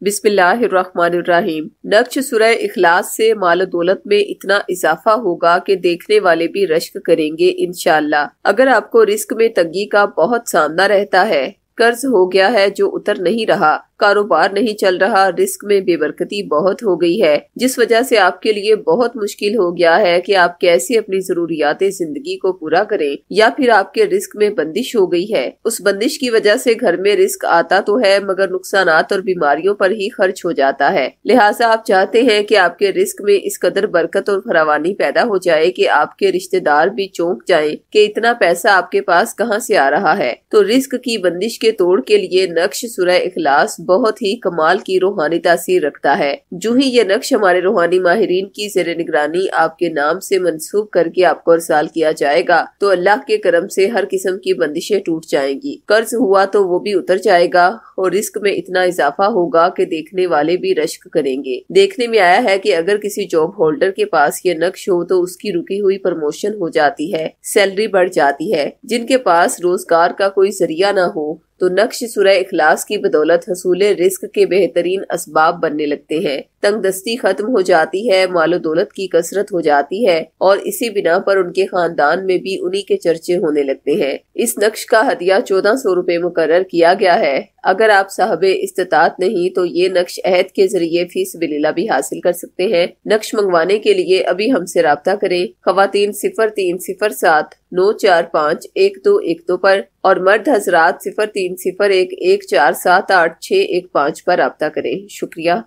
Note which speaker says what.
Speaker 1: बिस्मिल्लाहिर्रहमानिर्रहीम। नक्श सूरह इखलास से माल दौलत में इतना इजाफा होगा कि देखने वाले भी रश्क करेंगे इंशाअल्लाह। अगर आपको रिस्क में तंगी का बहुत सामना रहता है, कर्ज हो गया है जो उतर नहीं रहा, कारोबार नहीं चल रहा, रिस्क में बेबरकती बहुत हो गई है, जिस वजह से आपके लिए बहुत मुश्किल हो गया है कि आप कैसे अपनी जरूरियात जिंदगी को पूरा करें, या फिर आपके रिस्क में बंदिश हो गई है। उस बंदिश की वजह से घर में रिस्क आता तो है मगर नुकसानात और बीमारियों पर ही खर्च हो जाता है। लिहाजा आप चाहते हैं कि आपके रिस्क में इस कदर बरकत और फरावानी पैदा हो जाए कि आपके रिश्तेदार भी चौंक जाएं कि इतना पैसा आपके पास कहां से आ रहा है। तो रिस्क की बंदिश के तोड़ के लिए नक्श सूरह इखलास बहुत ही कमाल की रूहानी तासीर रखता है। जो ही ये नक्श हमारे रूहानी माहिरीन की ज़ेरे निगरानी आपके नाम से मंसूब करके आपको अरसाल किया जाएगा तो अल्लाह के करम से हर किस्म की बंदिशें टूट जाएंगी। कर्ज हुआ तो वो भी उतर जाएगा और रिस्क में इतना इजाफा होगा कि देखने वाले भी रश्क करेंगे। देखने में आया है कि अगर किसी जॉब होल्डर के पास ये नक्श हो तो उसकी रुकी हुई प्रमोशन हो जाती है, सैलरी बढ़ जाती है। जिनके पास रोजगार का कोई जरिया ना हो तो नक्श सूरह इखलास की बदौलत हसूल रिस्क के बेहतरीन असबाब बनने लगते हैं। तंगदस्ती खत्म हो जाती है, मालो दौलत की कसरत हो जाती है और इसी बिना पर उनके खानदान में भी उन्हीं के चर्चे होने लगते हैं। इस नक्श का हदिया 1400 रुपए मुकर्रर किया गया है। अगर आप साहबे इस्तात नहीं तो ये नक्श अहद के जरिए फीसबिलिल्लाह भी हासिल कर सकते हैं। नक्श मंगवाने के लिए अभी हमसे राब्ता करें खवातीन 0307 945 1212 पर और मर्द हजरात 0301 1478 615 पर राब्ता करें। शुक्रिया।